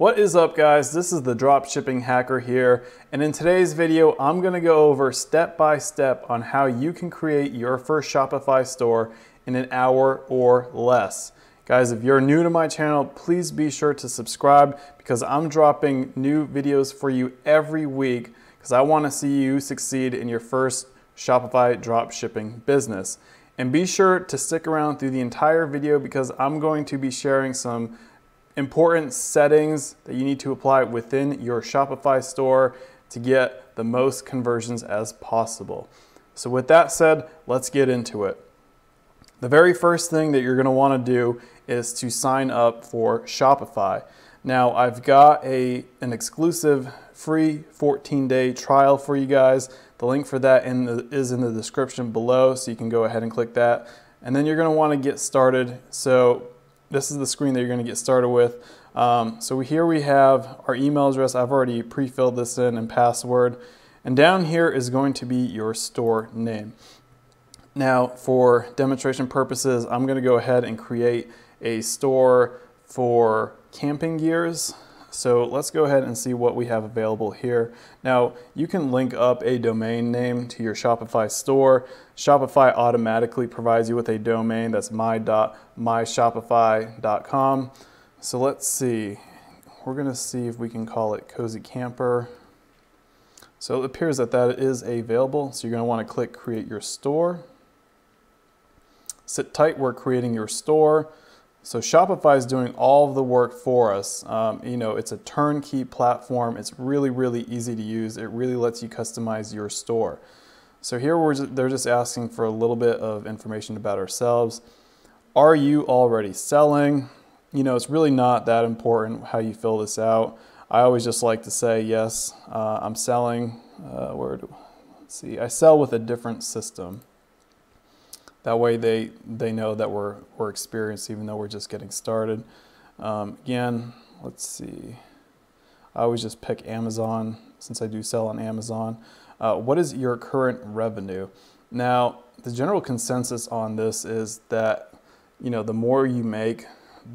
What is up, guys? This is the Dropshipping Hacker here, and in today's video I'm going to go over step by step on how you can create your first Shopify store in an hour or less. Guys, if you're new to my channel, please be sure to subscribe because I'm dropping new videos for you every week because I want to see you succeed in your first Shopify dropshipping business. And be sure to stick around through the entire video because I'm going to be sharing some important settings that you need to apply within your Shopify store to get the most conversions as possible. So with that said, let's get into it. The very first thing that you're going to want to do is to sign up for Shopify. Now, I've got an exclusive free 14-day trial for you guys. The link for that is in the description below, so you can go ahead and click that. And then you're going to want to get started. So this is the screen that you're going to get started with. So here we have our email address. I've already pre-filled this in and password. And down here is going to be your store name. Now, for demonstration purposes, I'm going to go ahead and create a store for camping gears. So let's go ahead and see what we have available here. Now, you can link up a domain name to your Shopify store. Shopify automatically provides you with a domain that's my.myshopify.com. So let's see. We're going to see if we can call it Cozy Camper. So it appears that that is available. So you're going to want to click Create Your Store. Sit tight, we're creating your store. So Shopify is doing all of the work for us. It's a turnkey platform. It's really, really easy to use. It really lets you customize your store. So here they're just asking for a little bit of information about ourselves. Are you already selling? It's really not that important how you fill this out. I always just like to say, yes, I'm selling. Let's see, I sell with a different system. That way they know that we're experienced even though we're just getting started. Again, let's see. I always just pick Amazon since I do sell on Amazon. What is your current revenue? Now, the general consensus on this is that, the more you make,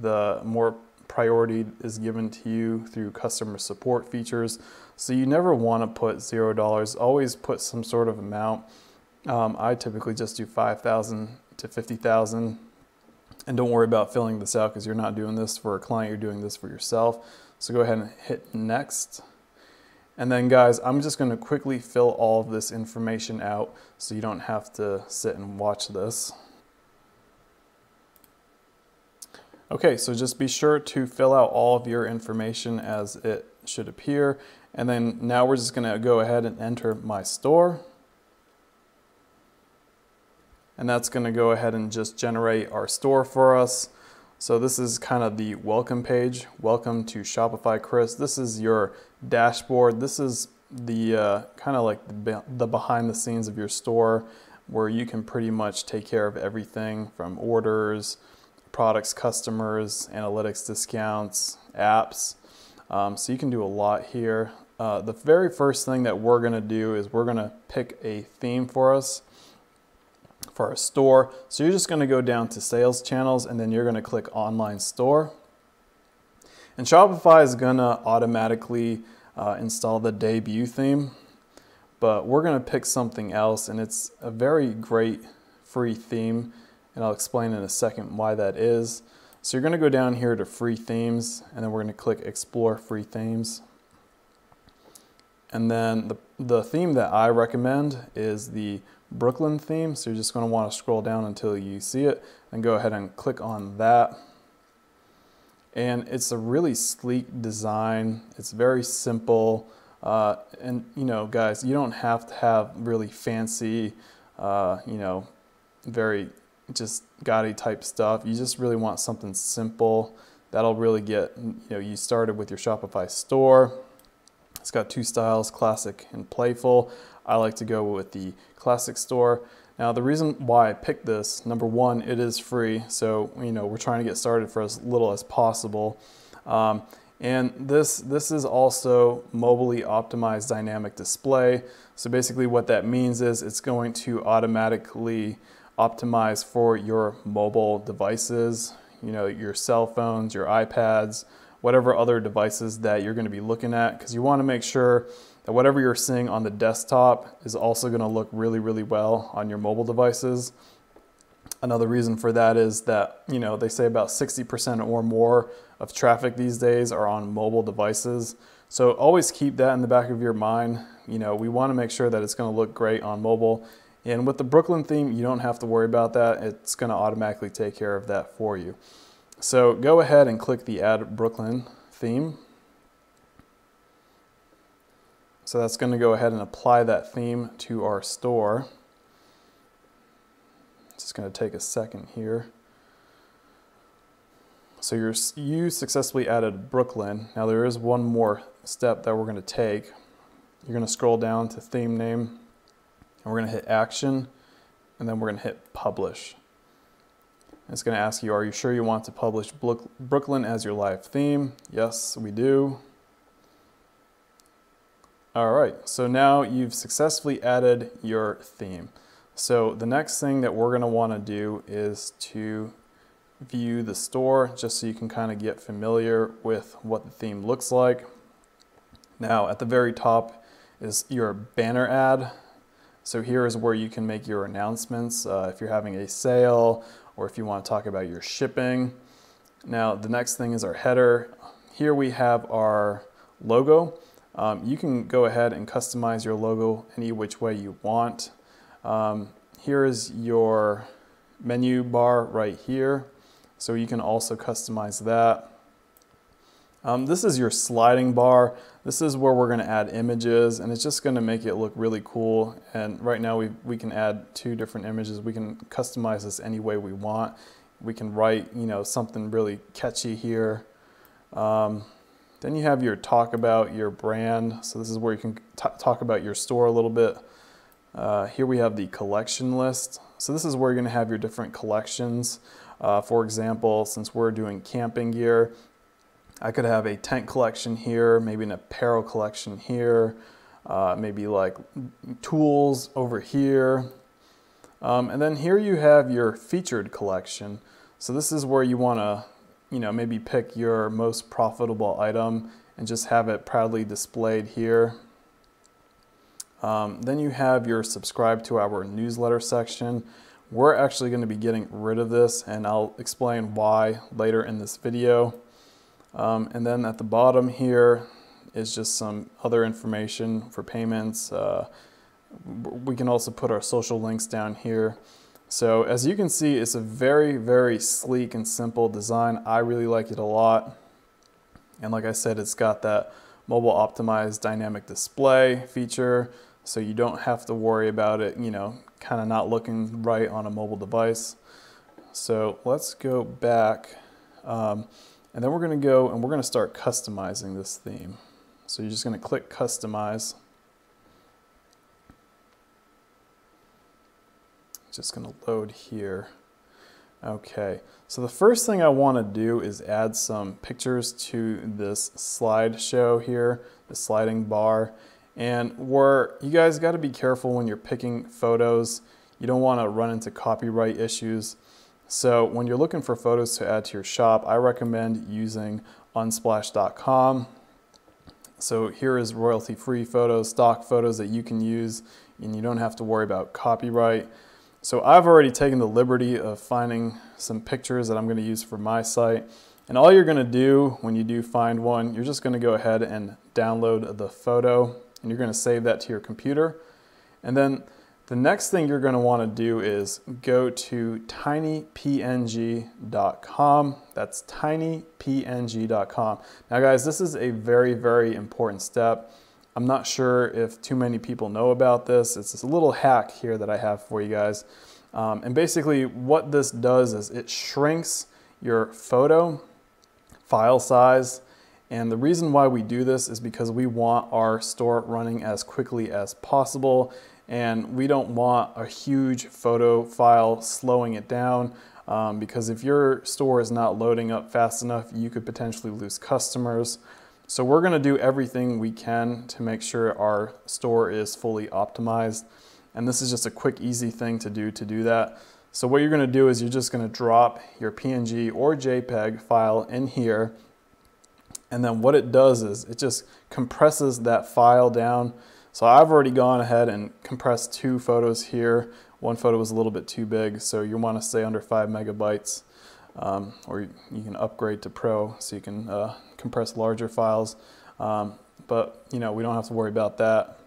the more priority is given to you through customer support features. So you never want to put $0. Always put some sort of amount. I typically just do 5,000 to 50,000, and don't worry about filling this out because you're not doing this for a client, you're doing this for yourself. So go ahead and hit next. And then guys, I'm just going to quickly fill all of this information out so you don't have to sit and watch this. Okay, so just be sure to fill out all of your information as it should appear. And then now we're just going to go ahead and enter my store. And that's going to go ahead and just generate our store for us. So this is kind of the welcome page. Welcome to Shopify, Chris. This is your dashboard. This is the kind of like the behind the scenes of your store where you can pretty much take care of everything from orders, products, customers, analytics, discounts, apps. So you can do a lot here. The very first thing that we're going to do is we're going to pick a theme for us for our store. So you're just going to go down to sales channels and then you're going to click online store. And Shopify is going to automatically install the debut theme, but we're going to pick something else, and it's a very great free theme, and I'll explain in a second why that is. So you're going to go down here to free themes and then we're going to click explore free themes. And then the theme that I recommend is the Brooklyn theme. So you're just going to want to scroll down until you see it and go ahead and click on that. And it's a really sleek design. It's very simple. And guys, you don't have to have really fancy, very just gaudy type stuff. You just really want something simple that'll really get you started with your Shopify store. It's got two styles, classic and playful. I like to go with the classic store. Now, the reason why I picked this, number one, it is free. So, we're trying to get started for as little as possible. And this is also mobilely optimized dynamic display. So basically what that means is it's going to automatically optimize for your mobile devices, your cell phones, your iPads, whatever other devices that you're going to be looking at, because you want to make sure that whatever you're seeing on the desktop is also going to look really, really well on your mobile devices. Another reason for that is that, you know, they say about 60% or more of traffic these days are on mobile devices. So always keep that in the back of your mind. You know, we want to make sure that it's going to look great on mobile. And with the Brooklyn theme, you don't have to worry about that. It's going to automatically take care of that for you. So go ahead and click the Add Brooklyn theme. So that's going to go ahead and apply that theme to our store. It's just going to take a second here. So you successfully added Brooklyn. Now there is one more step that we're going to take. You're going to scroll down to theme name, and we're going to hit action, and then we're going to hit publish. It's going to ask you, are you sure you want to publish Brooklyn as your live theme? Yes, we do. All right, so now you've successfully added your theme. So the next thing that we're going to want to do is to view the store, just so you can kind of get familiar with what the theme looks like. Now at the very top is your banner ad. So here is where you can make your announcements if you're having a sale or if you want to talk about your shipping. Now the next thing is our header. Here we have our logo. You can go ahead and customize your logo any which way you want. Here is your menu bar right here. So you can also customize that. This is your sliding bar. This is where we're going to add images, and it's just going to make it look really cool. And right now we can add 2 different images. We can customize this any way we want. We can write, you know, something really catchy here. Then you have your talk about your brand. So this is where you can talk about your store a little bit. Here we have the collection list. So this is where you're going to have your different collections. For example, since we're doing camping gear, I could have a tent collection here, maybe an apparel collection here, maybe like tools over here. And then here you have your featured collection. So this is where you want to, you know, maybe pick your most profitable item and just have it proudly displayed here. Then you have your subscribe to our newsletter section. We're actually going to be getting rid of this, and I'll explain why later in this video. And then at the bottom here is just some other information for payments. We can also put our social links down here. So as you can see, it's a very, very sleek and simple design. I really like it a lot. And like I said, it's got that mobile optimized dynamic display feature, so you don't have to worry about it, you know, kind of not looking right on a mobile device. So let's go back, and then we're going to go and we're going to start customizing this theme. So you're just going to click customize. Just going to load here. Okay, so the first thing I want to do is add some pictures to this slideshow here, the sliding bar. And you guys got to be careful when you're picking photos. You don't want to run into copyright issues. So when you're looking for photos to add to your shop, I recommend using unsplash.com. So here is royalty-free photos, stock photos that you can use, and you don't have to worry about copyright. So I've already taken the liberty of finding some pictures that I'm going to use for my site. And all you're going to do when you do find one, you're just going to go ahead and download the photo, and you're going to save that to your computer. And then the next thing you're going to want to do is go to tinypng.com. That's tinypng.com. Now guys, this is a very, very important step. I'm not sure if too many people know about this. It's a little hack here that I have for you guys. And basically what this does is it shrinks your photo file size. And the reason why we do this is because we want our store running as quickly as possible. And we don't want a huge photo file slowing it down, because if your store is not loading up fast enough, you could potentially lose customers. So we're going to do everything we can to make sure our store is fully optimized. And this is just a quick, easy thing to do that. So what you're going to do is you're just going to drop your PNG or JPEG file in here. And then what it does is it just compresses that file down. So I've already gone ahead and compressed 2 photos here. One photo was a little bit too big, so you want to stay under 5 megabytes. Or you can upgrade to Pro so you can compress larger files. But we don't have to worry about that.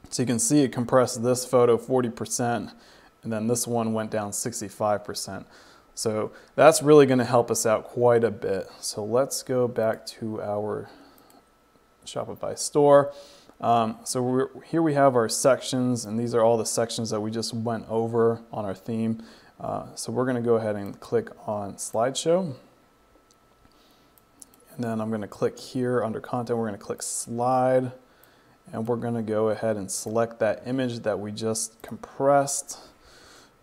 So you can see it compressed this photo 40%, and then this one went down 65%. So that's really going to help us out quite a bit. So let's go back to our Shopify store. Here we have our sections, and these are all the sections that we just went over on our theme. So we're going to go ahead and click on Slideshow. And then I'm going to click here under content, we're going to click slide, and we're going to go ahead and select that image that we just compressed.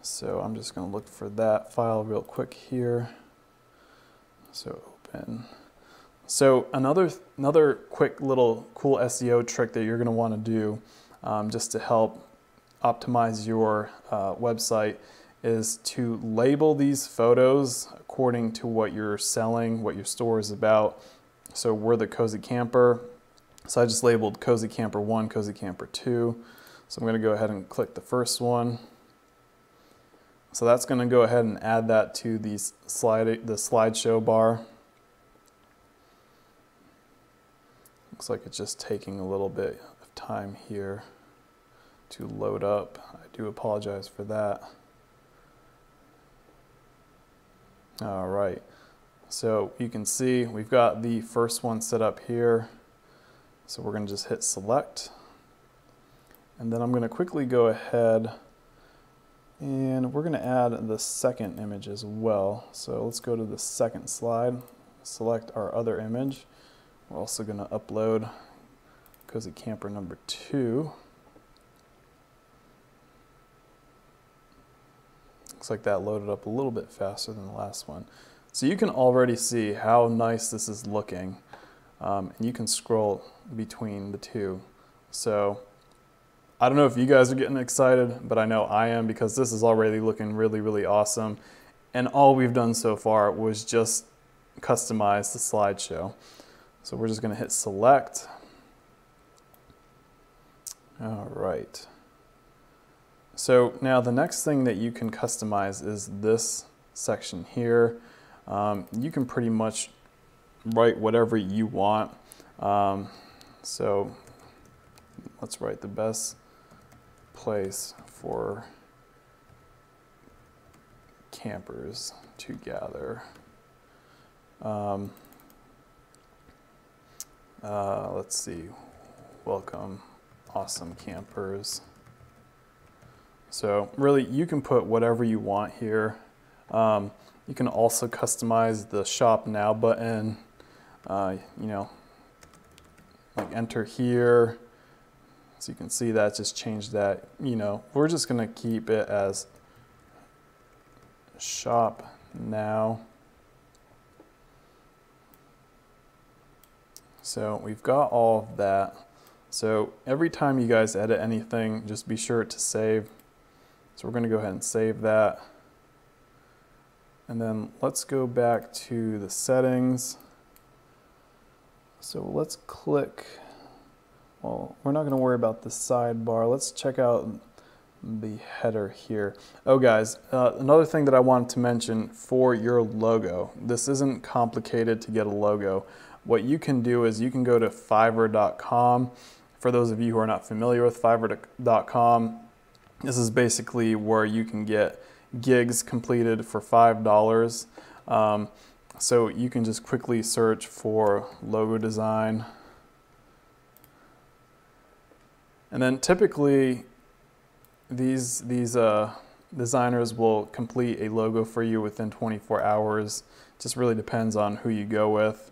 So I'm just going to look for that file real quick here. So open. So another quick little cool SEO trick that you're going to want to do just to help optimize your website is to label these photos according to what you're selling, what your store is about. So we're the Cozy Camper. So I just labeled Cozy Camper 1, Cozy Camper 2. So I'm going to go ahead and click the first one. So that's going to go ahead and add that to the slideshow bar. Looks like it's just taking a little bit of time here to load up. I do apologize for that. All right, so you can see we've got the first one set up here. So we're going to just hit select. And then I'm going to quickly go ahead and we're going to add the second image as well. So let's go to the second slide, select our other image. We're also going to upload Cozy Camper number 2. Looks like that loaded up a little bit faster than the last one. So you can already see how nice this is looking. And you can scroll between the two. So I don't know if you guys are getting excited, but I know I am, because this is already looking really, really awesome. And all we've done so far was just customize the slideshow. So we're just going to hit select. All right. So now the next thing that you can customize is this section here. You can pretty much write whatever you want. So let's write the best place for campers to gather. Let's see, welcome awesome campers. So really you can put whatever you want here. You can also customize the shop now button, like enter here. So you can see that just changed that. We're just gonna keep it as shop now. So we've got all of that. So every time you guys edit anything, just be sure to save. So we're going to go ahead and save that. And then let's go back to the settings. So let's click, well, we're not going to worry about the sidebar. Let's check out the header here. Oh guys, another thing that I wanted to mention for your logo. This isn't complicated to get a logo. What you can do is you can go to Fiverr.com. For those of you who are not familiar with Fiverr.com, this is basically where you can get gigs completed for $5. So you can just quickly search for logo design. And then typically these designers will complete a logo for you within 24 hours. Just really depends on who you go with.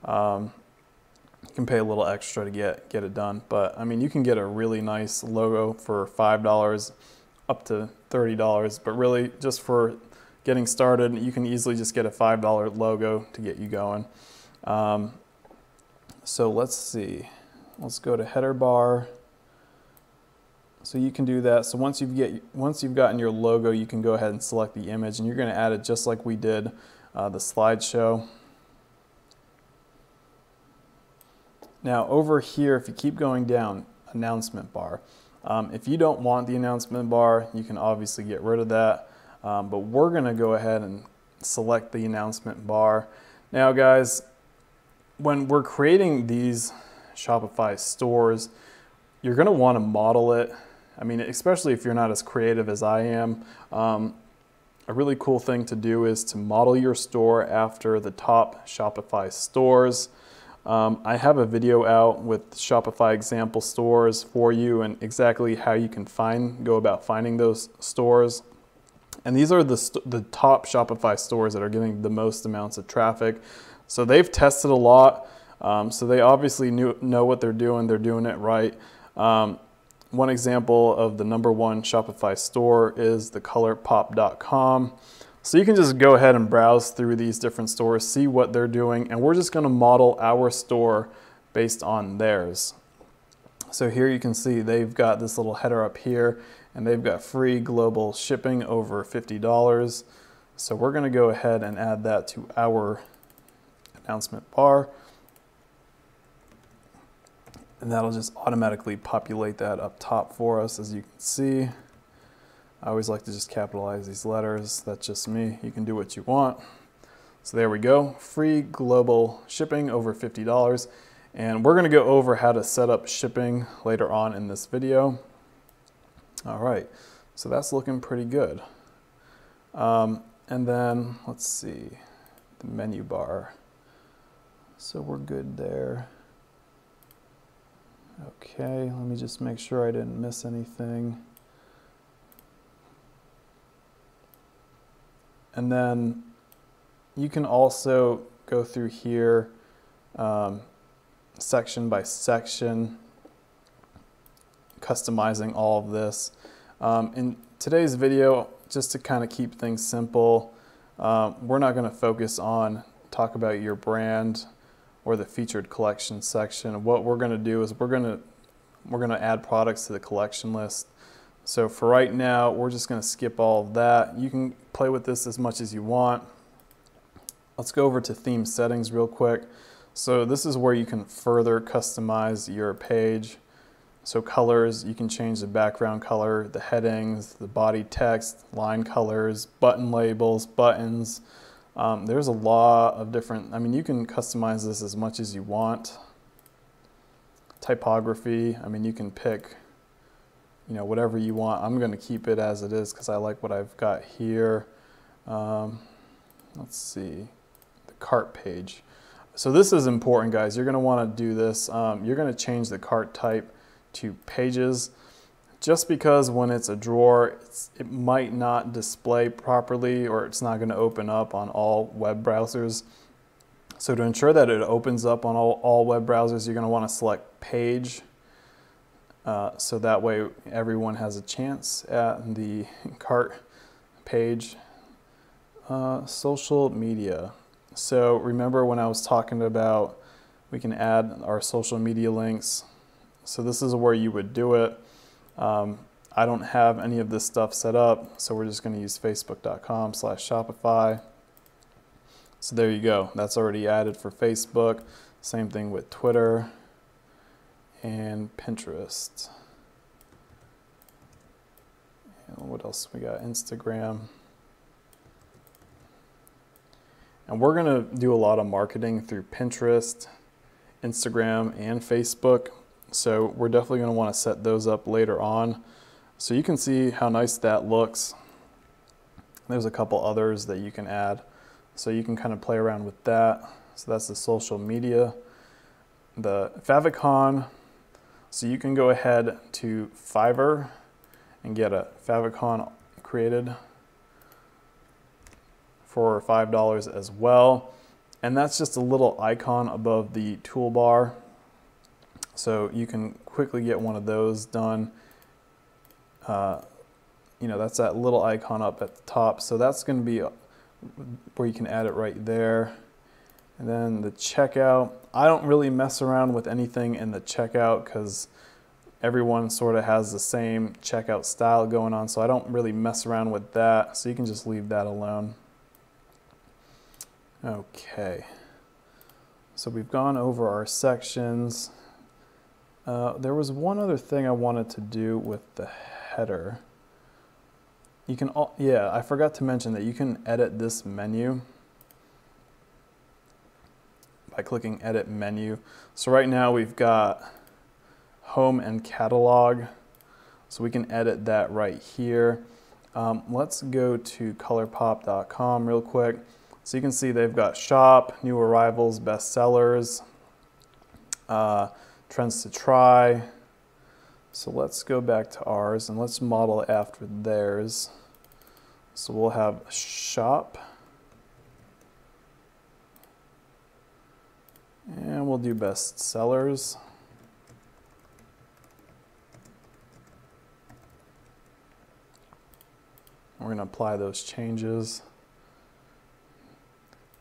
You can pay a little extra to get it done, but I mean, you can get a really nice logo for $5 up to $30, but really just for getting started, you can easily just get a $5 logo to get you going. So let's see, let's go to header bar. So you can do that. So once you've gotten your logo, you can go ahead and select the image, and you're going to add it just like we did the slideshow. Now over here, if you keep going down, announcement bar. If you don't want the announcement bar, you can obviously get rid of that. But we're gonna go ahead and select the announcement bar. Now guys, when we're creating these Shopify stores, you're gonna wanna model it. I mean, especially if you're not as creative as I am. A really cool thing to do is to model your store after the top Shopify stores. I have a video out with Shopify example stores for you and exactly how you can go about finding those stores. And these are the top Shopify stores that are getting the most amounts of traffic. So they've tested a lot. So they obviously know what they're doing it right. One example of the #1 Shopify store is thecolorpop.com. So you can just go ahead and browse through these different stores, see what they're doing, and we're just gonna model our store based on theirs. So here you can see they've got this little header up here, and they've got free global shipping over $50. So we're gonna go ahead and add that to our announcement bar. And that'll just automatically populate that up top for us, as you can see. I always like to just capitalize these letters. That's just me. You can do what you want. So there we go. Free global shipping over $50. And we're gonna go over how to set up shipping later on in this video. All right, so that's looking pretty good. And then let's see, the menu bar. So we're good there. Okay, let me just make sure I didn't miss anything. And then you can also go through here section by section, customizing all of this. In today's video, just to kind of keep things simple, we're not going to focus on talk about your brand or the featured collection section. What we're gonna do is we're gonna add products to the collection list. So for right now, we're just gonna skip all of that. You can play with this as much as you want. Let's go over to theme settings real quick. So this is where you can further customize your page. So colors, you can change the background color, the headings, the body text, line colors, button labels, buttons. There's a lot of different, I mean, you can customize this as much as you want. Typography, I mean, you can pick, you know, whatever you want. I'm going to keep it as it is because I like what I've got here. Let's see, the cart page. So this is important, guys. You're going to want to do this. You're going to change the cart type to pages. Just because when it's a drawer, it might not display properly, or it's not going to open up on all web browsers. So to ensure that it opens up on all web browsers, you're going to want to select page. So that way everyone has a chance at the cart page. Social media. So remember when I was talking about we can add our social media links. So this is where you would do it. I don't have any of this stuff set up, so we're just going to use facebook.com/Shopify. So there you go. That's already added for Facebook. Same thing with Twitter and Pinterest. And what else we got? Instagram. And we're going to do a lot of marketing through Pinterest, Instagram, and Facebook. So we're definitely going to want to set those up later on. So you can see how nice that looks. There's a couple others that you can add. So you can kind of play around with that. So that's the social media. The favicon. So you can go ahead to Fiverr and get a favicon created for $5 as well. And that's just a little icon above the toolbar. So you can quickly get one of those done. You know, that's that little icon up at the top. So that's going to be where you can add it right there. And then the checkout. I don't really mess around with anything in the checkout because everyone sort of has the same checkout style going on. So I don't really mess around with that. So you can just leave that alone. Okay. So we've gone over our sections. There was one other thing I wanted to do with the header. You can, yeah, I forgot to mention that you can edit this menu by clicking Edit Menu. So right now we've got Home and Catalog, so we can edit that right here. Let's go to ColorPop.com real quick. So you can see they've got Shop, New Arrivals, Best Sellers, Trends to Try. So let's go back to ours and let's model it after theirs. So we'll have Shop, and we'll do Best Sellers. We're going to apply those changes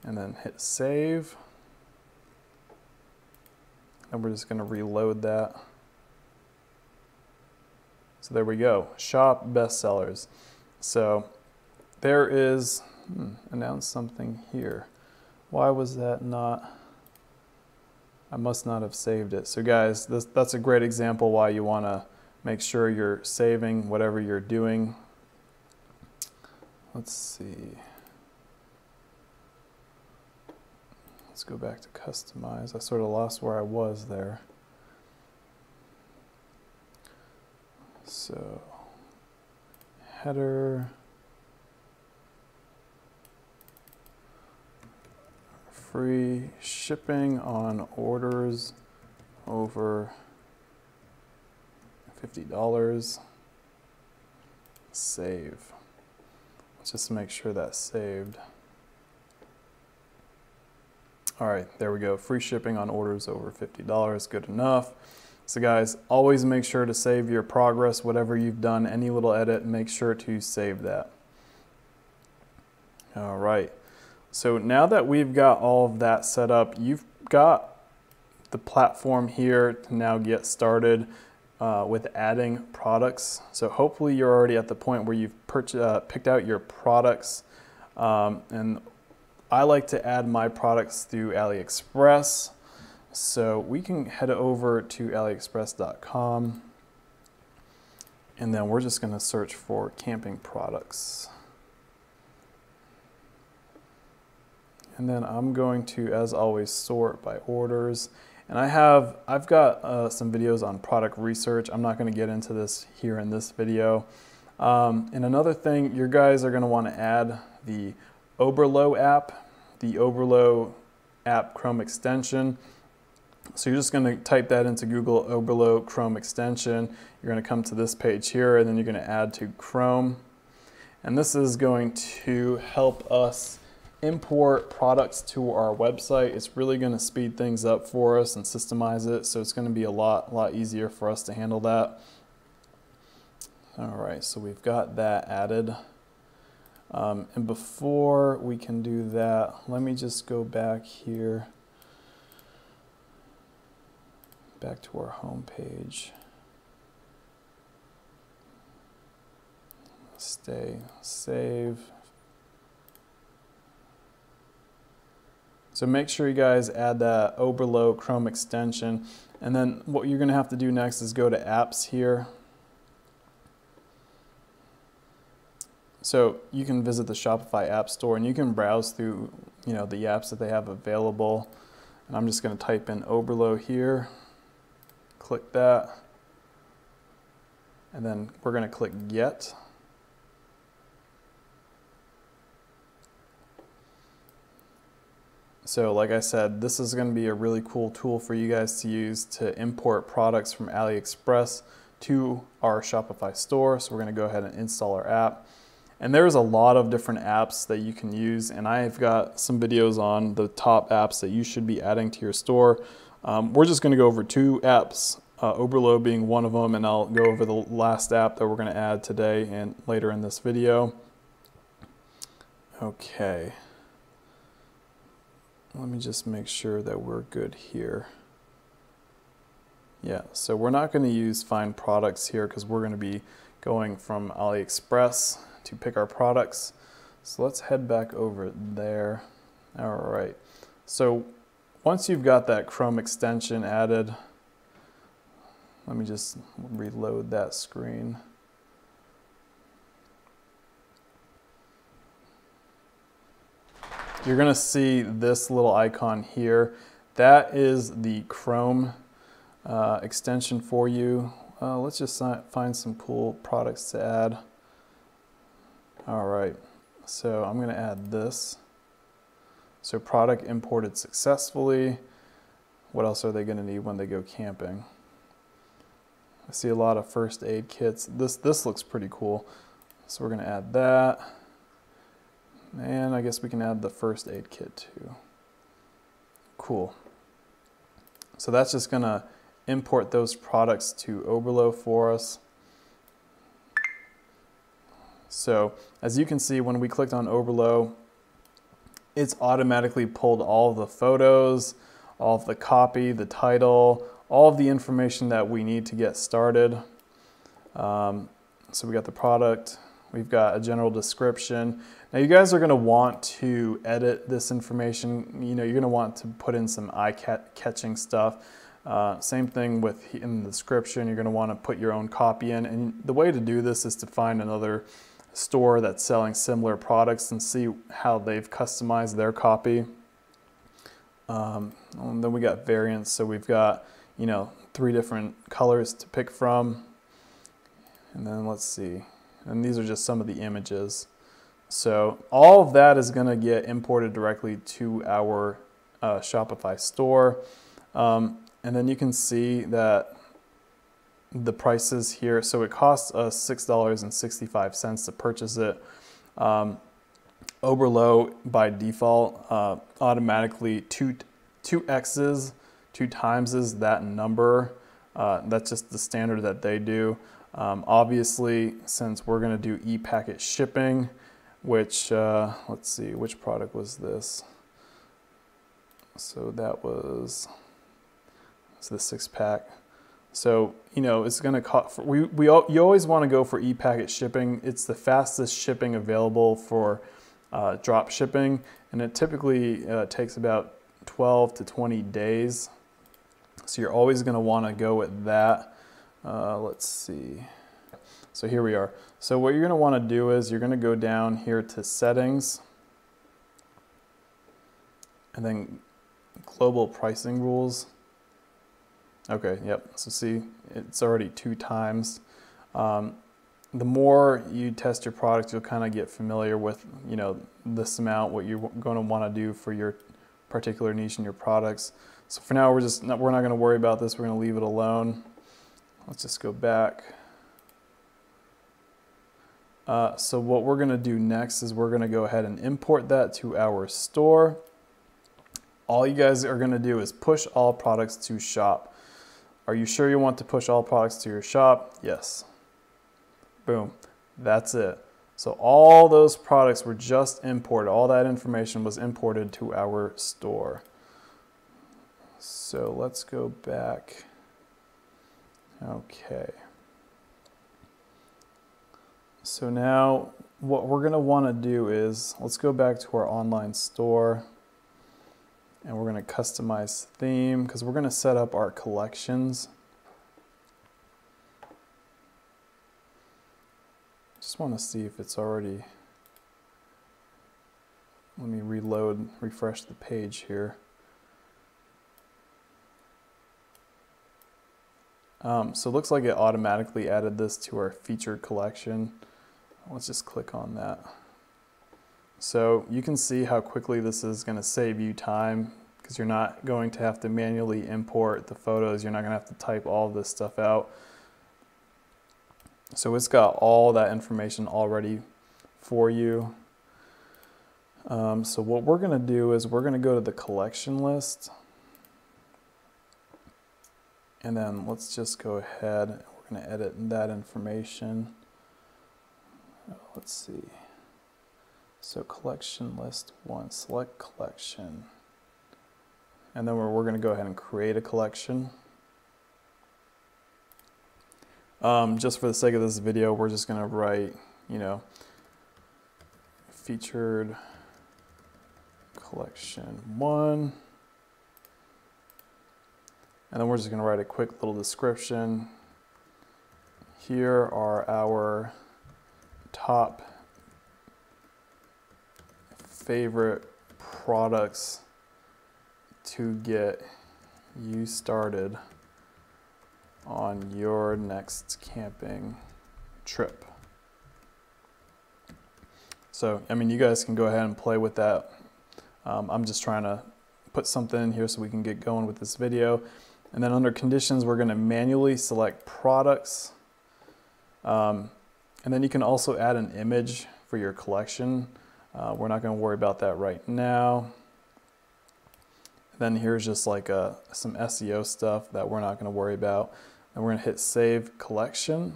and then hit save. And we're just going to reload that. So there we go, Shop, Best Sellers. So there is, announce something here. Why was that not? I must not have saved it. So guys, that's a great example why you want to make sure you're saving whatever you're doing. Let's see. Let's go back to customize. I sort of lost where I was there. So, header, free shipping on orders over $50. Save. Let's just make sure that's saved. All right, there we go. Free shipping on orders over $50, good enough. So guys, always make sure to save your progress, whatever you've done, any little edit, make sure to save that. All right, so now that we've got all of that set up, you've got the platform here to now get started with adding products. So hopefully you're already at the point where you've picked out your products. And I like to add my products through AliExpress. So we can head over to aliexpress.com and then we're just going to search for camping products. And then I'm going to, as always, sort by orders. And I've got some videos on product research. I'm not going to get into this here in this video. And another thing, you guys are going to want to add the Oberlo app, the Oberlo app Chrome extension. So you're just going to type that into Google, Oberlo Chrome extension. You're going to come to this page here, and then you're going to add to Chrome. And this is going to help us import products to our website. It's really going to speed things up for us and systemize it, so it's going to be a lot easier for us to handle that. All right, so we've got that added. And before we can do that, let me just go back here, back to our home page. Stay, save. So make sure you guys add that Oberlo Chrome extension. And then what you're going to have to do next is go to apps here. So you can visit the Shopify App Store and you can browse through, the apps that they have available. And I'm just going to type in Oberlo here. Click that. And then we're going to click Get. So like I said, this is going to be a really cool tool for you guys to use to import products from AliExpress to our Shopify store. So we're going to go ahead and install our app. And there's a lot of different apps that you can use, and I've got some videos on the top apps that you should be adding to your store. We're just going to go over two apps, Oberlo being one of them, and I'll go over the last app that we're going to add today and later in this video. Okay. Let me just make sure that we're good here. Yeah, so we're not going to use find products here because we're going to be going from AliExpress to pick our products. So let's head back over there. All right, so once you've got that Chrome extension added, let me just reload that screen. You're gonna see this little icon here. That is the Chrome extension for you. Let's just find some cool products to add. All right, so I'm gonna add this. So product imported successfully. What else are they gonna need when they go camping? I see a lot of first aid kits. This looks pretty cool. So we're gonna add that. And I guess we can add the first aid kit too. Cool. So that's just gonna import those products to Oberlo for us. So as you can see, when we clicked on Oberlo, it's automatically pulled all of the photos, all of the copy, the title, all of the information that we need to get started. So we got the product, we've got a general description. Now you guys are gonna want to edit this information. You know, you're gonna want to put in some eye-catching stuff. Same thing with in the description, you're gonna wanna put your own copy in. And the way to do this is to find another store that's selling similar products and see how they've customized their copy. And then we got variants, so we've got, you know, 3 different colors to pick from. And then let's see, and these are just some of the images. So all of that is gonna get imported directly to our Shopify store. And then you can see that the prices here, so it costs us $6.65 to purchase it. Oberlo by default automatically 2x's, 2 times is that number. That's just the standard that they do. Obviously, since we're gonna do e-packet shipping, which, let's see, which product was this? So that was, it's the 6-pack. So, you know, it's gonna cost, you always wanna go for e-packet shipping. It's the fastest shipping available for drop shipping, and it typically takes about 12 to 20 days. So you're always gonna wanna go with that. Let's see. So here we are. So what you're gonna wanna do is you're gonna go down here to settings, and then global pricing rules. Okay, yep, so see, it's already 2 times. The more you test your product, you'll kind of get familiar with, you know, this amount, what you're going to want to do for your particular niche in your products. So for now, we're not going to worry about this. We're going to leave it alone. Let's just go back. So what we're going to do next is we're going to go ahead and import that to our store. All you guys are going to do is push all products to shop. Are you sure you want to push all products to your shop? Yes. Boom. That's it. So all those products were just imported. All that information was imported to our store. So let's go back. Okay. So now what we're going to want to do is, let's go back to our online store. And we're going to customize theme because we're going to set up our collections. Just want to see if it's already, let me reload, refresh the page here. So it looks like it automatically added this to our featured collection. Let's just click on that. So you can see how quickly this is going to save you time because you're not going to have to manually import the photos. You're not going to have to type all this stuff out. So it's got all that information already for you. So what we're going to do is we're going to go to the collection list. And then let's just go ahead. We're going to edit that information. Let's see. So collection list 1, select collection. And then we're going to go ahead and create a collection. Just for the sake of this video, we're just going to write, you know, featured collection 1. And then we're just going to write a quick little description. Here are our top favorite products to get you started on your next camping trip. So, I mean, you guys can go ahead and play with that. I'm just trying to put something in here so we can get going with this video. And then under conditions, we're going to manually select products. And then you can also add an image for your collection. We're not going to worry about that right now. Then here's just like some SEO stuff that we're not going to worry about. And we're going to hit Save Collection.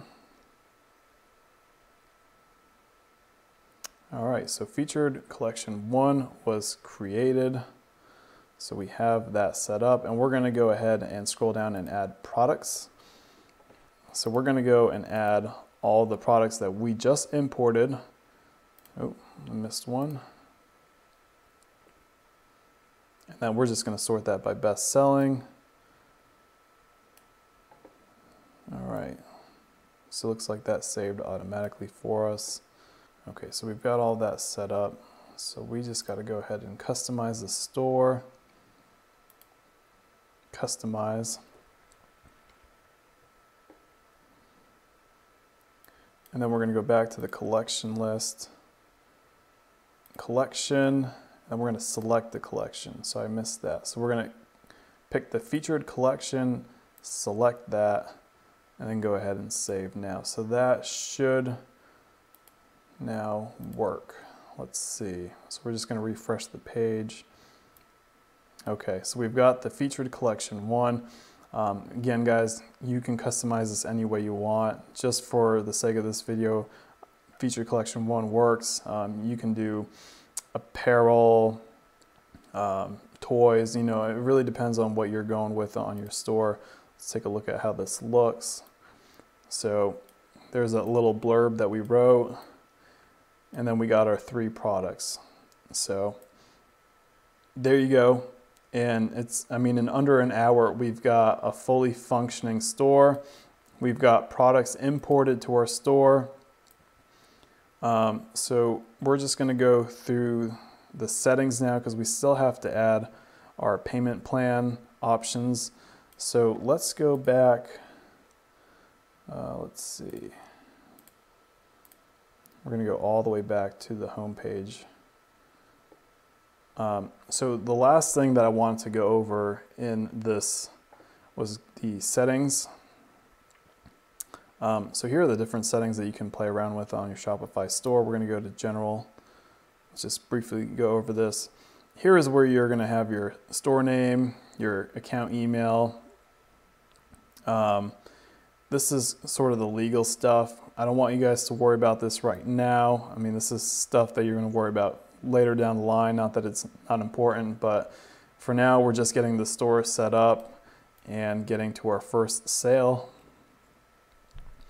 All right, so featured collection 1 was created. So we have that set up, and we're going to go ahead and scroll down and add products. So we're going to go and add all the products that we just imported. Oh, I missed one. And then we're just going to sort that by best selling. All right, so it looks like that saved automatically for us. Okay, so we've got all that set up. So we just got to go ahead and customize the store. Customize. And then we're going to go back to the collection list. Collection, and we're going to select the collection. So I missed that. So we're going to pick the featured collection, select that, and then go ahead and save now. So that should now work. Let's see. So we're just going to refresh the page. Okay, so we've got the featured collection 1. Again, guys, you can customize this any way you want. Just for the sake of this video, featured collection 1 works. You can do apparel, toys, you know, it really depends on what you're going with on your store. Let's take a look at how this looks. So there's a little blurb that we wrote, and then we got our 3 products. So there you go. And it's, I mean, in under an hour, we've got a fully functioning store. We've got products imported to our store. So we're just going to go through the settings now because we still have to add our payment plan options. So let's go back. Let's see. We're going to go all the way back to the home page. So the last thing that I wanted to go over in this was the settings. So here are the different settings that you can play around with on your Shopify store. We're going to go to General. Let's just briefly go over this. Here is where you're going to have your store name, your account email. This is sort of the legal stuff. I don't want you guys to worry about this right now. I mean, this is stuff that you're going to worry about later down the line. Not that it's not important, but for now, we're just getting the store set up and getting to our first sale.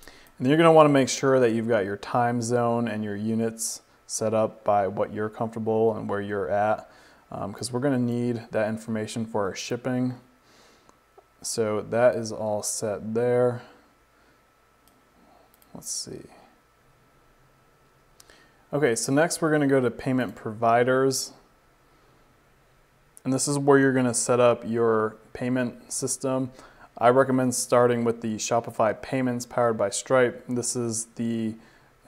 And then you're going to want to make sure that you've got your time zone and your units set up by what you're comfortable and where you're at, because we're going to need that information for our shipping. So that is all set there. Let's see. Okay, so next we're going to go to payment providers. And this is where you're going to set up your payment system. I recommend starting with the Shopify payments powered by Stripe. This is the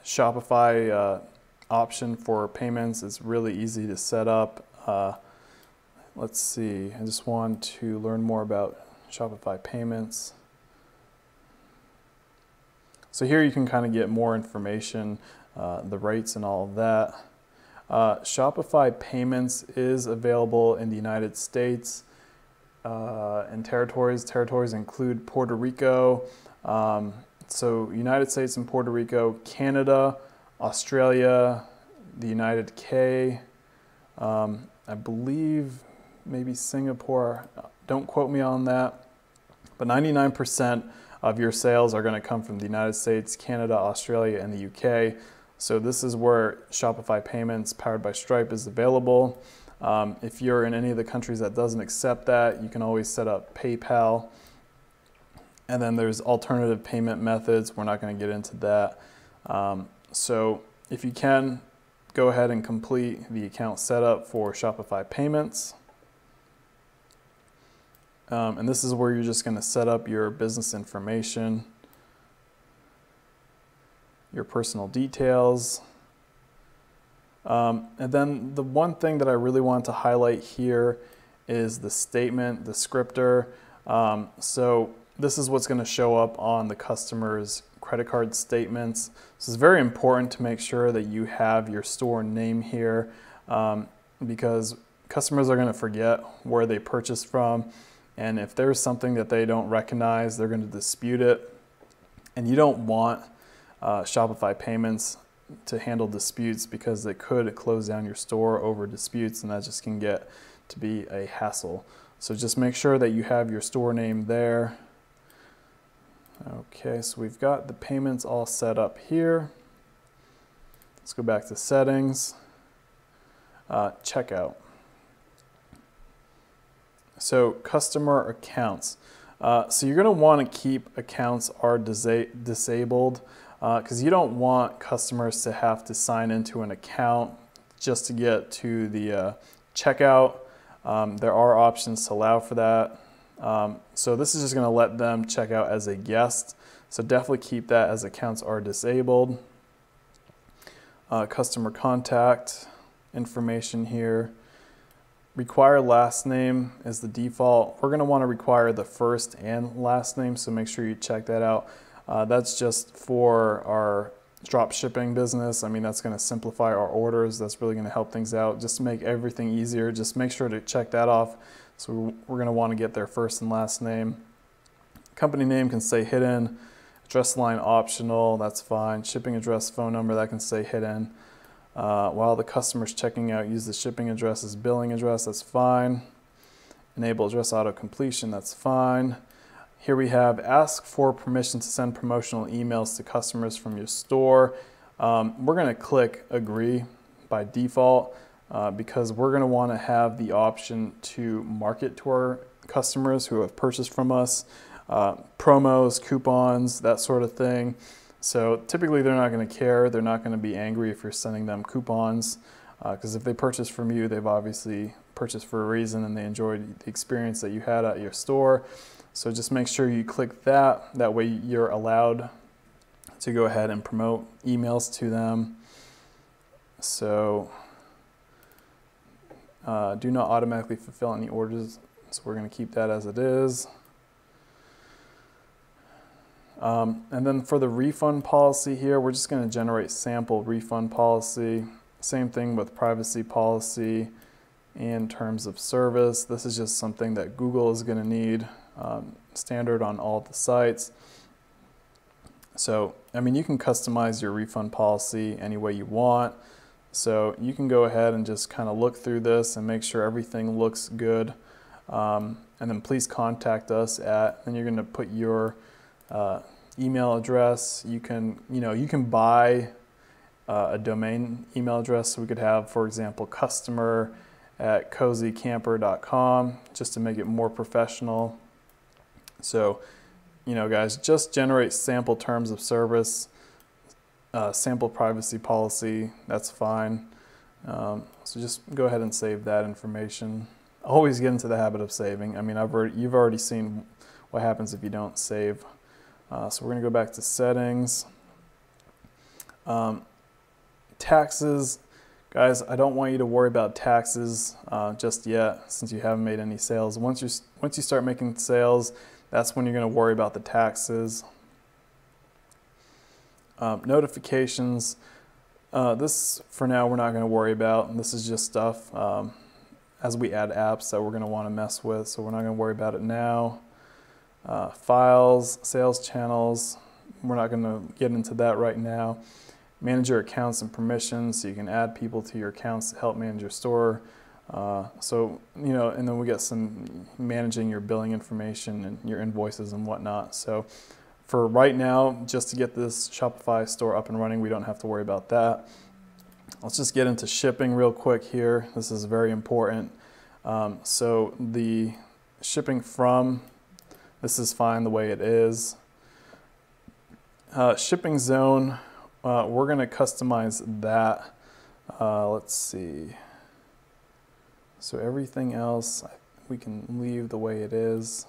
Shopify option for payments. It's really easy to set up. Let's see, I just want to learn more about Shopify payments. So here you can kind of get more information, the rates and all of that. Shopify payments is available in the United States and territories. Territories include Puerto Rico, so United States and Puerto Rico, Canada, Australia, the United K, I believe maybe Singapore. Don't quote me on that, but 99% of your sales are going to come from the United States, Canada, Australia, and the UK. So this is where Shopify payments powered by Stripe is available. If you're in any of the countries that doesn't accept that, you can always set up PayPal And then there's alternative payment methods. We're not going to get into that. So if you can, go ahead and complete the account setup for Shopify payments. And this is where you're just going to set up your business information, your personal details. And then the one thing that I really want to highlight here is the statement descriptor. So this is what's going to show up on the customer's credit card statements. This is very important to make sure that you have your store name here, because customers are going to forget where they purchased from. And if there's something that they don't recognize, they're going to dispute it. And you don't want Shopify payments to handle disputes, because they could close down your store over disputes, and that just can get to be a hassle. So just make sure that you have your store name there. Okay, so we've got the payments all set up here. Let's go back to settings, checkout. So customer accounts. So you're going to want to keep accounts are disabled, because you don't want customers to have to sign into an account just to get to the checkout. There are options to allow for that. So this is just going to let them check out as a guest. So definitely keep that as accounts are disabled. Customer contact information here. Require last name is the default. We're going to want to require the first and last name, so make sure you check that out. That's just for our drop shipping business. I mean, that's going to simplify our orders. That's really going to help things out. Just to make everything easier, just make sure to check that off. So we're going to want to get their first and last name. Company name can stay hidden. Address line optional, that's fine. Shipping address, phone number, that can stay hidden. While the customer's checking out, use the shipping address as billing address, that's fine. Enable address auto completion, that's fine. Here we have ask for permission to send promotional emails to customers from your store. We're going to click agree by default, because we're going to want to have the option to market to our customers who have purchased from us, promos, coupons, that sort of thing. So typically they're not going to care. They're not going to be angry if you're sending them coupons, because if they purchase from you, they've obviously purchased for a reason and they enjoyed the experience that you had at your store. So just make sure you click that. That way you're allowed to go ahead and promote emails to them. So do not automatically fulfill any orders. So we're going to keep that as it is. And then for the refund policy here, we're just going to generate sample refund policy. Same thing with privacy policy and terms of service. This is just something that Google is going to need, standard on all the sites. So, I mean, you can customize your refund policy any way you want. So you can go ahead and just kind of look through this and make sure everything looks good. And then please contact us at, and you're going to put your email address. You can buy a domain email address. So we could have, for example, customer@cozycamper.com, just to make it more professional. So, guys, just generate sample terms of service, sample privacy policy, that's fine. So just go ahead and save that information. Always get into the habit of saving. I mean, you've already seen what happens if you don't save. So we're going to go back to settings. Taxes. Guys, I don't want you to worry about taxes just yet, since you haven't made any sales. Once you start making sales, that's when you're going to worry about the taxes. Notifications. This, for now, we're not going to worry about. This is just stuff as we add apps that we're going to want to mess with, so we're not going to worry about it now. Files, sales channels, we're not going to get into that right now. Manage your accounts and permissions, so you can add people to your accounts to help manage your store. And then we get some managing your billing information and your invoices and whatnot. So for right now, just to get this Shopify store up and running, we don't have to worry about that. Let's just get into shipping real quick here. This is very important. So the shipping from This is fine the way it is. Shipping zone, we're going to customize that. Let's see. So everything else we can leave the way it is.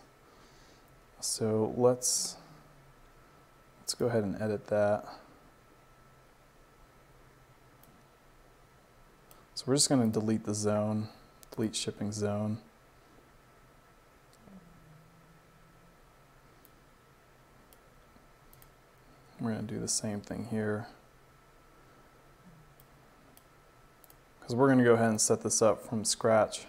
So let's go ahead and edit that. So we're just going to delete the zone, delete shipping zone. We're going to do the same thing here, because we're going to go ahead and set this up from scratch.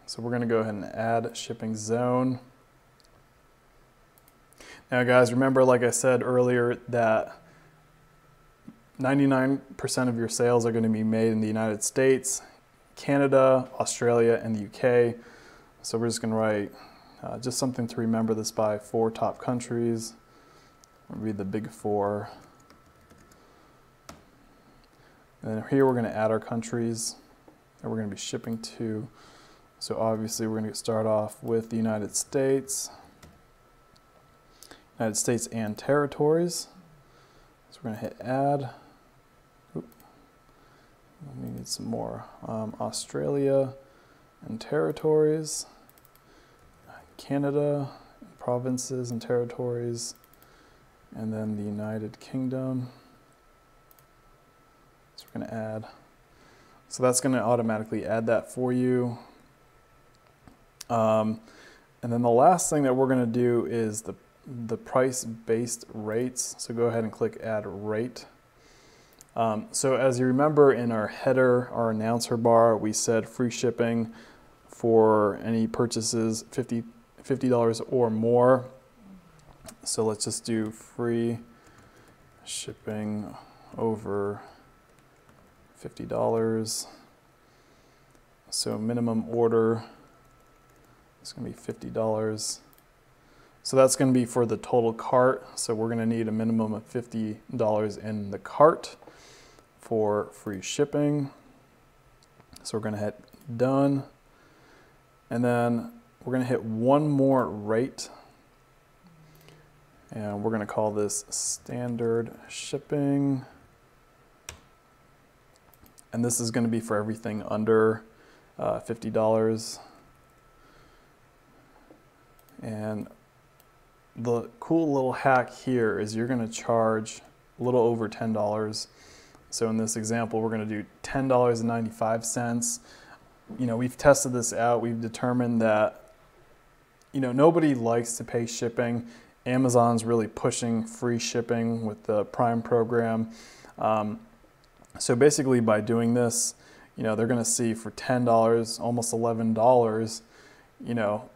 So we're going to go ahead and add shipping zone. Now guys, remember, like I said earlier, that 99% of your sales are going to be made in the United States, Canada, Australia, and the UK. So we're just going to write just something to remember this by: 4 top countries. We'll read the big 4. And then here we're going to add our countries that we're going to be shipping to. So obviously we're going to start off with the United States and territories. So we're going to hit add. We need some more. Australia and territories, Canada, provinces and territories, and then the United Kingdom. So we're going to add. So that's going to automatically add that for you. And then the last thing that we're going to do is the price-based rates. So go ahead and click add rate. So as you remember, in our header, our announcer bar, we said free shipping for any purchases $50 or more. So let's just do free shipping over $50. So minimum order is going to be $50. So that's going to be for the total cart. So we're going to need a minimum of $50 in the cart for free shipping. So we're going to hit done. And then we're going to hit one more rate. And we're going to call this standard shipping. And this is going to be for everything under $50. And the cool little hack here is you're going to charge a little over $10. So in this example, we're going to do $10.95. You know, we've tested this out. We've determined that, you know, nobody likes to pay shipping. Amazon's really pushing free shipping with the Prime program. So basically by doing this, you know, they're going to see for $10, almost $11, you know,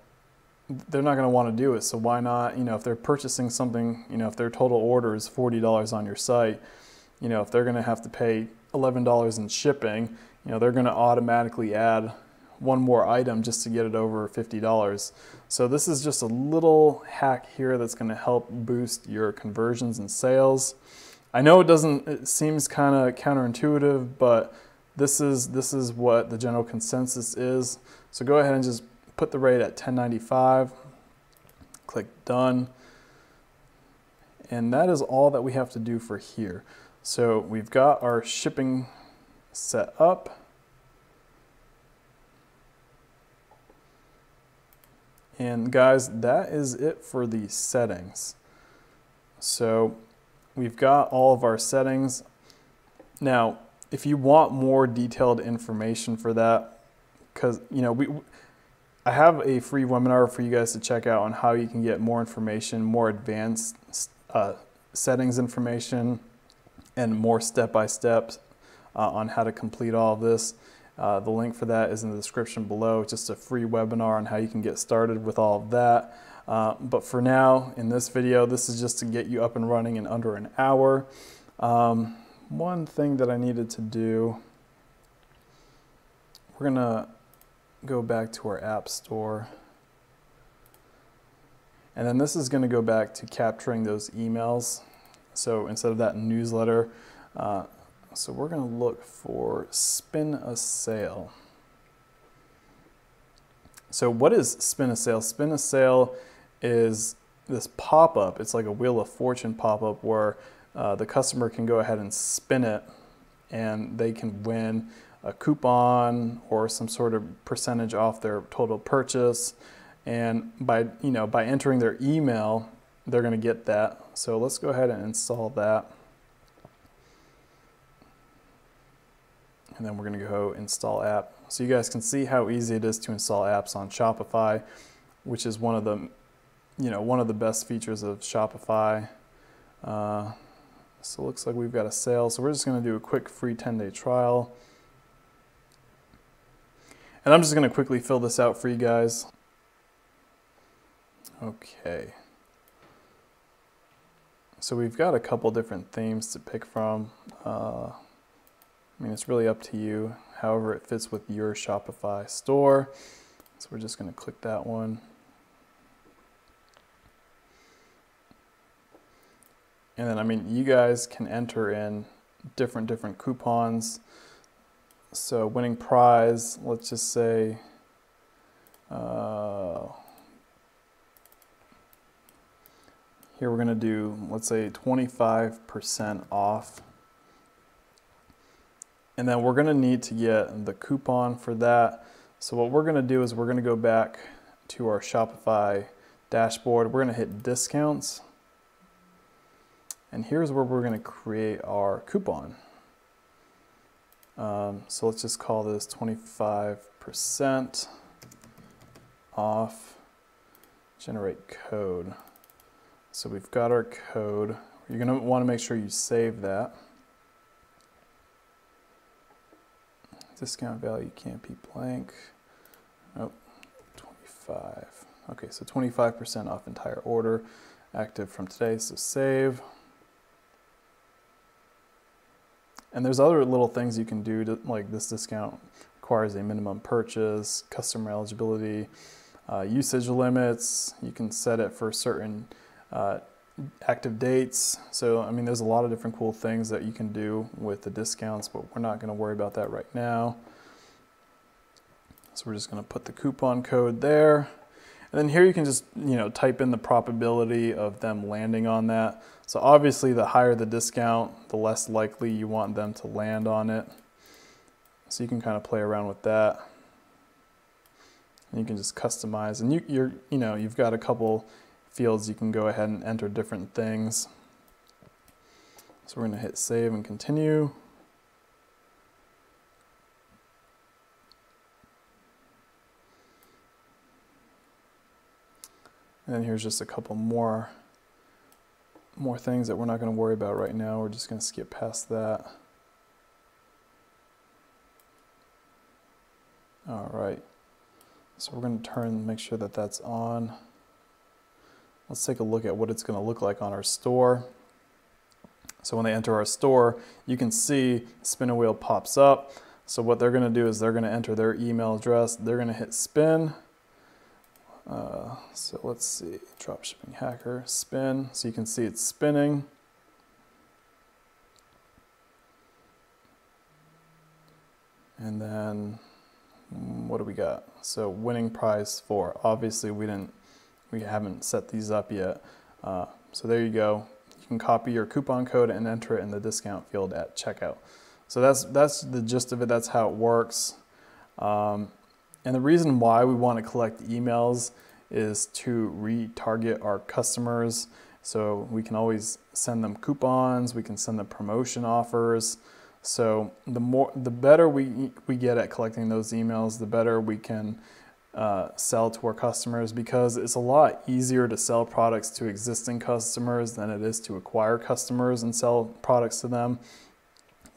they're not going to want to do it. So why not, you know, if they're purchasing something, you know, if their total order is $40 on your site, you know, if they're going to have to pay $11 in shipping, you know, they're going to automatically add one more item just to get it over $50. So this is just a little hack here that's going to help boost your conversions and sales. I know it seems kind of counterintuitive, but this is what the general consensus is. So go ahead and just put the rate at $10.95, click done, and that is all that we have to do for here. So we've got our shipping set up. And guys, that is it for the settings. So we've got all of our settings. Now, if you want more detailed information for that, because, you know, I have a free webinar for you guys to check out on how you can get more information, more advanced settings information, and more step-by-steps on how to complete all of this. The link for that is in the description below. It's just a free webinar on how you can get started with all of that. But for now, in this video, this is just to get you up and running in under an hour. One thing that I needed to do, we're gonna go back to our app store. And then this is gonna go back to capturing those emails. So instead of that newsletter, so we're going to look for spin a sale. So what is spin a sale? Spin a sale is this pop-up. It's like a Wheel of Fortune pop-up where the customer can go ahead and spin it and they can win a coupon or some sort of percentage off their total purchase. And by entering their email, they're going to get that. So let's go ahead and install that. And then we're going to go install app. So you guys can see how easy it is to install apps on Shopify, which is one of the best features of Shopify. So it looks like we've got a sale. So we're just going to do a quick free 10-day trial. And I'm just going to quickly fill this out for you guys. Okay. So we've got a couple different themes to pick from. I mean, it's really up to you, however it fits with your Shopify store. So we're just going to click that one. And then, I mean, you guys can enter in different coupons. So winning prize, let's just say, here we're going to do, let's say 25% off. And then we're going to need to get the coupon for that. So what we're going to do is we're going to go back to our Shopify dashboard. We're going to hit discounts. And here's where we're going to create our coupon. So let's just call this 25% off, generate code. So we've got our code. You're going to want to make sure you save that. Discount value can't be blank. Nope, 25. Okay, so 25% off entire order, active from today, so save. And there's other little things you can do to, like this discount requires a minimum purchase, customer eligibility, usage limits. You can set it for certain active dates. So, I mean, there's a lot of different cool things that you can do with the discounts, but we're not going to worry about that right now. So we're just going to put the coupon code there. And then here you can just, type in the probability of them landing on that. So obviously the higher the discount, the less likely you want them to land on it. So you can kind of play around with that. And you can just customize, and you've got a couple fields you can go ahead and enter different things. So we're going to hit save and continue. And then here's just a couple more things that we're not going to worry about right now. We're just going to skip past that. All right. So we're going to make sure that that's on. Let's take a look at what it's going to look like on our store. So when they enter our store, you can see the spin wheel pops up. So what they're going to do is they're going to enter their email address. They're going to hit spin. So let's see, Dropshipping Hacker, spin. So you can see it's spinning. And then what do we got? So winning prize 4. Obviously we haven't set these up yet. So there you go. You can copy your coupon code and enter it in the discount field at checkout. So that's the gist of it. That's how it works. And the reason why we want to collect emails is to retarget our customers. So we can always send them coupons, we can send them promotion offers. So the better we get at collecting those emails, the better we can sell to our customers, because it's a lot easier to sell products to existing customers than it is to acquire customers and sell products to them.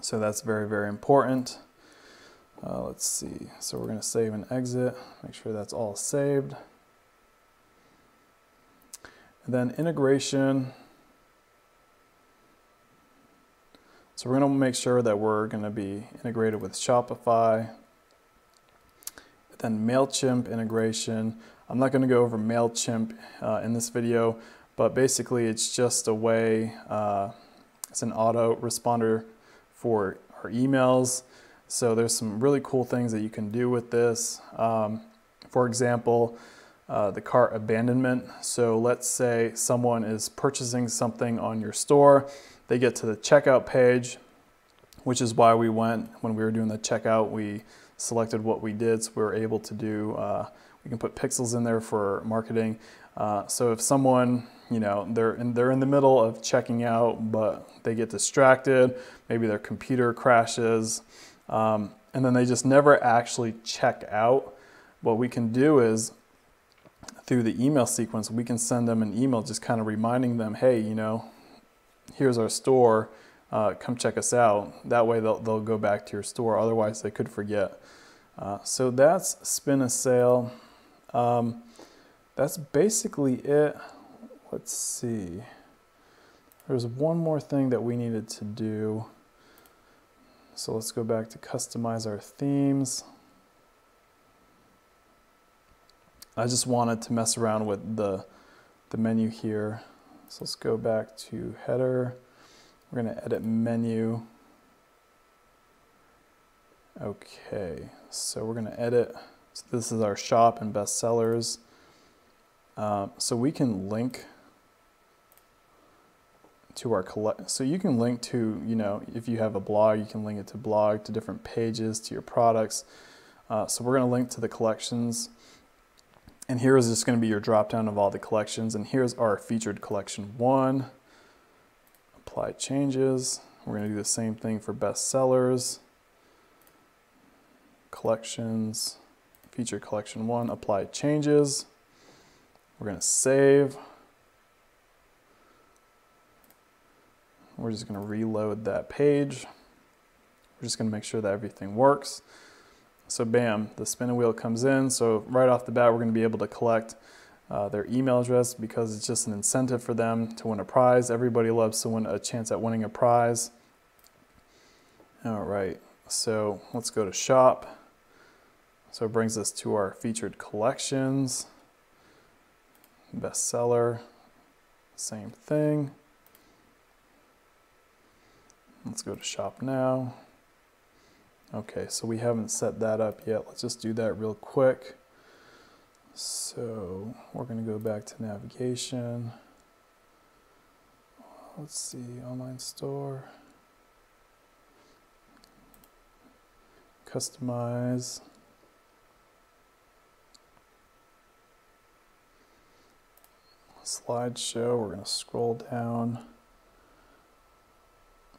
So that's very, very important. Let's see, so we're going to save and exit, make sure that's all saved. And then integration. So we're going to make sure that we're going to be integrated with Shopify. Then MailChimp integration. I'm not going to go over MailChimp in this video, but basically it's just a way, it's an auto responder for our emails. So there's some really cool things that you can do with this. For example, the cart abandonment. So let's say someone is purchasing something on your store, they get to the checkout page, which is why we went, when we were doing the checkout, we selected what we did, so we were able to do, we can put pixels in there for marketing. So if someone, you know, they're in the middle of checking out, but they get distracted, maybe their computer crashes, and then they just never actually check out, what we can do is, through the email sequence, we can send them an email just kind of reminding them, hey, you know, here's our store, come check us out. That way they'll go back to your store, otherwise they could forget. So that's spin a sale. That's basically it. Let's see. There's one more thing that we needed to do. So let's go back to customize our themes. I just wanted to mess around with the menu here. So let's go back to header. We're going to edit menu. Okay, so we're going to edit. So this is our shop and bestsellers. So we can link to our so you can link to, you know, if you have a blog, you can link it to blog, to different pages, to your products. So we're going to link to the collections. And here is just going to be your drop down of all the collections. And here's our featured collection 1. Apply changes. We're going to do the same thing for bestsellers. Collections, featured collection 1, apply changes. We're going to save. We're just going to reload that page. We're just going to make sure that everything works. So bam, the spinning wheel comes in. So right off the bat, we're going to be able to collect their email address because it's just an incentive for them to win a prize. Everybody loves to win a chance at winning a prize. All right, so let's go to shop. So it brings us to our featured collections. Bestseller, same thing. Let's go to shop now. Okay, so we haven't set that up yet. Let's just do that real quick. So we're going to go back to navigation. Let's see, online store. Customize. Slideshow, we're going to scroll down.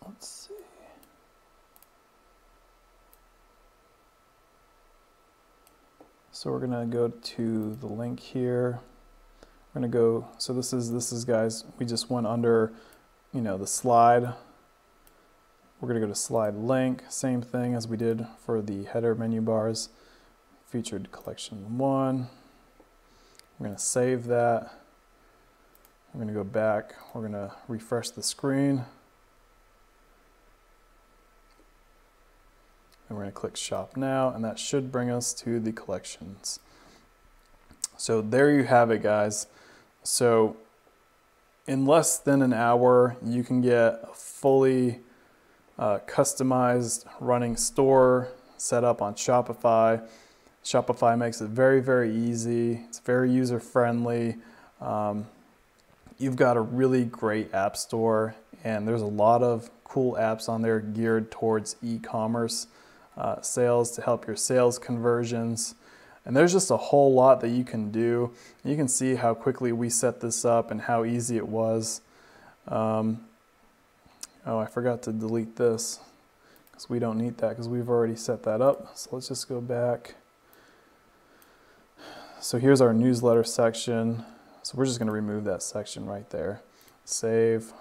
Let's see. So we're going to go to the link here. We're going to go, so this is guys, we just went under, you know, the slide. We're going to go to slide link, same thing as we did for the header menu bars. Featured collection 1. We're going to save that. We're going to go back. We're going to refresh the screen. And we're going to click shop now, and that should bring us to the collections. So there you have it, guys. So in less than an hour, you can get a fully customized running store set up on Shopify. Shopify makes it very, very easy. It's very user-friendly. You've got a really great app store, and there's a lot of cool apps on there geared towards e-commerce sales to help your sales conversions. And there's just a whole lot that you can do. You can see how quickly we set this up and how easy it was. Oh, I forgot to delete this because we don't need that because we've already set that up. So let's just go back. So here's our newsletter section. So we're just going to remove that section right there. Save,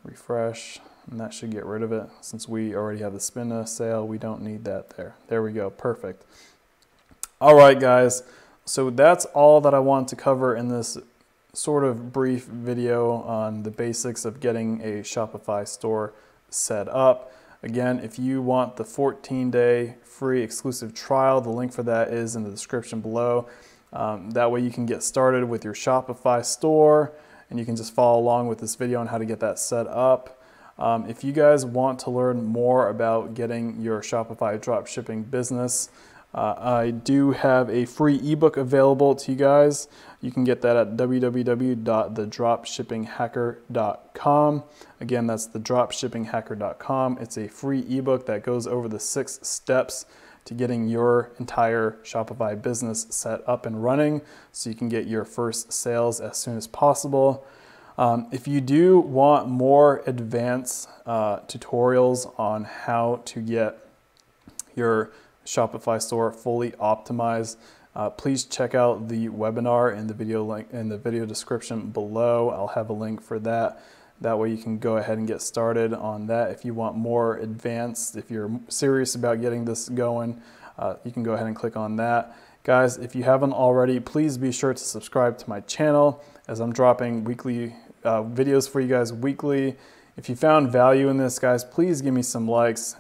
refresh, and that should get rid of it. Since we already have the spin a sale, we don't need that there. There we go, perfect. All right, guys. So that's all that I want to cover in this sort of brief video on the basics of getting a Shopify store set up. Again, if you want the 14-day free exclusive trial, the link for that is in the description below. That way you can get started with your Shopify store and you can just follow along with this video on how to get that set up. If you guys want to learn more about getting your Shopify dropshipping business I do have a free ebook available to you guys. You can get that at www.thedropshippinghacker.com. Again, that's thedropshippinghacker.com. It's a free ebook that goes over the 6 steps to getting your entire Shopify business set up and running so you can get your first sales as soon as possible. If you do want more advanced tutorials on how to get your Shopify store fully optimized, please check out the webinar in the video link in the video description below. I'll have a link for that. That way you can go ahead and get started on that. If you want more advanced, if you're serious about getting this going, you can go ahead and click on that. Guys, if you haven't already, please be sure to subscribe to my channel as I'm dropping weekly videos for you guys weekly. If you found value in this, guys, please give me some likes.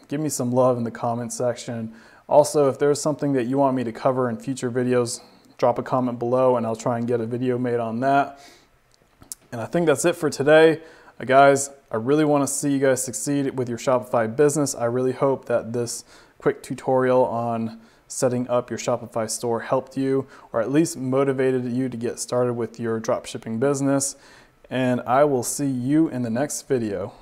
Give me some love in the comment section. Also, if there's something that you want me to cover in future videos, drop a comment below and I'll try and get a video made on that. And I think that's it for today. Guys, I really want to see you guys succeed with your Shopify business. I really hope that this quick tutorial on setting up your Shopify store helped you, or at least motivated you to get started with your dropshipping business. And I will see you in the next video.